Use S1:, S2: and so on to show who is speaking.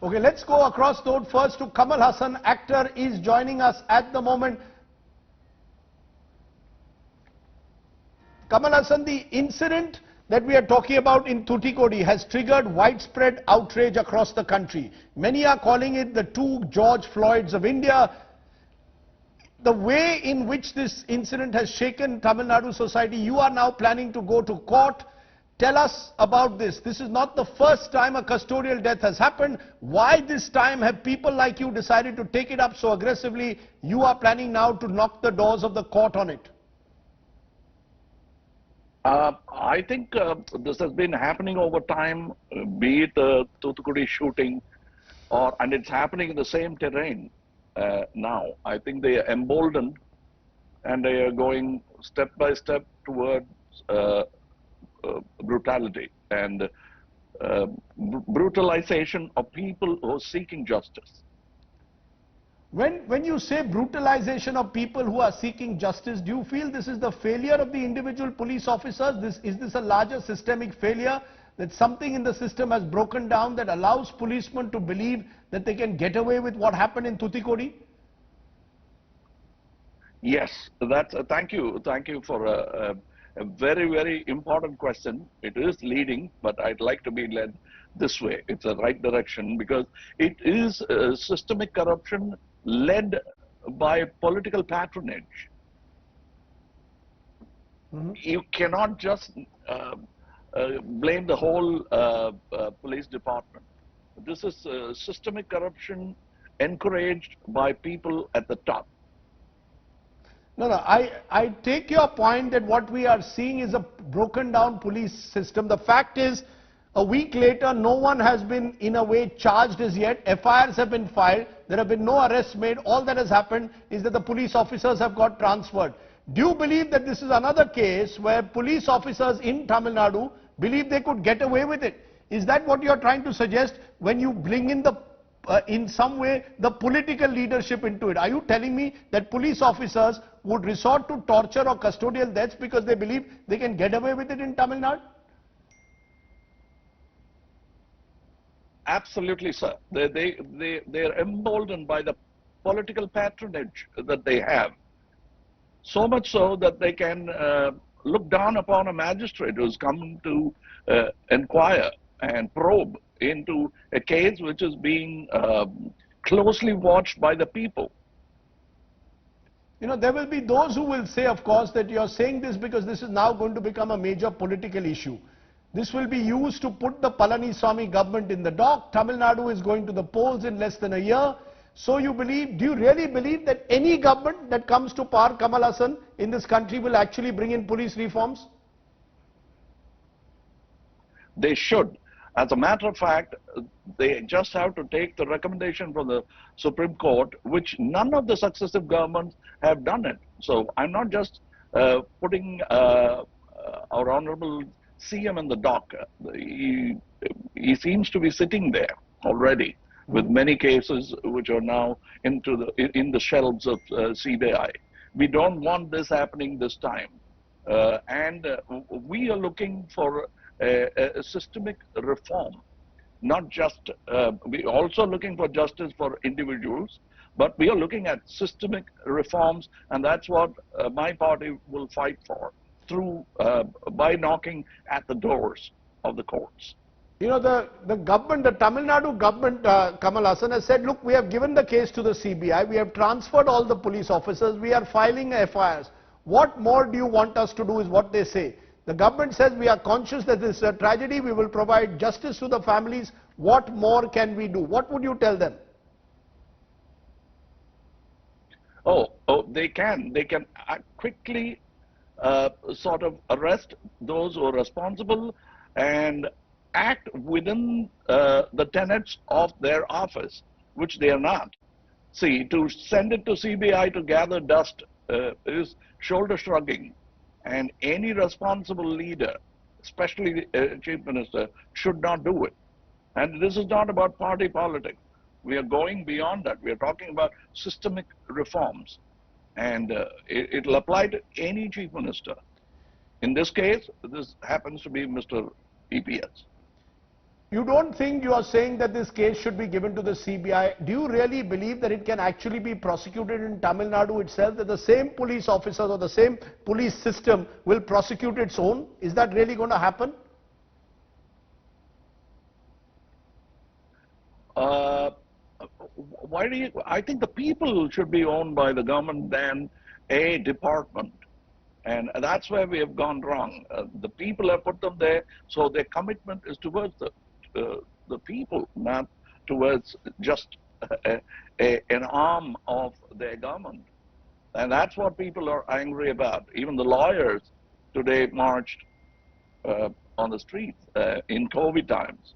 S1: Okay, let's go across the road first to Kamal Haasan, actor, is joining us at the moment. Kamal Haasan, the incident that we are talking about in Tuticorin has triggered widespread outrage across the country. Many are calling it the two George Floyds of India. The way in which this incident has shaken Tamil Nadu society, you are now planning to go to court. Tell us about this. This is not the first time a custodial death has happened. Why this time have people like you decided to take it up so aggressively? You are planning now to knock the doors of the court on it.
S2: I think this has been happening over time, be it the Tuticorin shooting, and it's happening in the same terrain now. I think they are emboldened and they are going step by step towards brutality and brutalization of people who are seeking justice.
S1: When you say brutalization of people who are seeking justice, do you feel this is the failure of the individual police officers? Is this a larger systemic failure, that something in the system has broken down that allows policemen to believe that they can get away with what happened in Tuticorin?
S2: Yes, that's thank you for a very, very important question. It is leading, but I'd like to be led this way. It's the right direction because it is systemic corruption led by political patronage. You cannot just blame the whole police department. This is systemic corruption encouraged by people at the top.
S1: No, I take your point that what we are seeing is a broken down police system. The fact is, a week later, no one has been in a way charged as yet. FIRs have been filed. There have been no arrests made. All that has happened is that the police officers have got transferred. Do you believe that this is another case where police officers in Tamil Nadu believe they could get away with it? Is that what you are trying to suggest when you bring in the in some way the political leadership into it? Are you telling me that police officers would resort to torture or custodial deaths because they believe they can get away with it in Tamil Nadu?
S2: Absolutely, sir. They're emboldened by the political patronage that they have. So much so that they can look down upon a magistrate who's come to inquire and probe into a case which is being closely watched by the people.
S1: You know, there will be those who will say, of course, that you're saying this because this is now going to become a major political issue. This will be used to put the Palaniswamy government in the dock. Tamil Nadu is going to the polls in less than a year. So you believe, do you really believe that any government that comes to power, Kamal Haasan, in this country will actually bring in police reforms?
S2: They should. As a matter of fact, they just have to take the recommendation from the Supreme Court, which none of the successive governments have done it. So I'm not just putting our Honorable CM in the dock. He seems to be sitting there already with many cases which are now in the shelves of CBI. We don't want this happening this time. And we are looking for a systemic reform, not just, we're also looking for justice for individuals, but we are looking at systemic reforms, and that's what my party will fight for through, by knocking at the doors of the courts.
S1: You know, the government, the Tamil Nadu government, Kamal Haasan, has said, look, we have given the case to the CBI, we have transferred all the police officers, we are filing FIRs. What more do you want us to do is what they say. The government says we are conscious that this is a tragedy, we will provide justice to the families. What more can we do? What would you tell them?
S2: Oh, they can quickly sort of arrest those who are responsible and act within the tenets of their office, which they are not. See, to send it to CBI to gather dust is shoulder shrugging, and any responsible leader, especially the Chief Minister, should not do it. And this is not about party politics. We are going beyond that. We are talking about systemic reforms, and it'll apply to any Chief Minister. In this case, this happens to be Mr. EPS.
S1: You don't think you are saying that this case should be given to the CBI? Do you really believe that it can actually be prosecuted in Tamil Nadu itself, that the same police officers or the same police system will prosecute its own? Is that really going to happen?
S2: Why do you? I think the people should be owned by the government than a department. And that's where we have gone wrong. The people have put them there, so their commitment is towards the people, not towards just an arm of their government. And that's what people are angry about. Even the lawyers today marched on the streets in COVID times.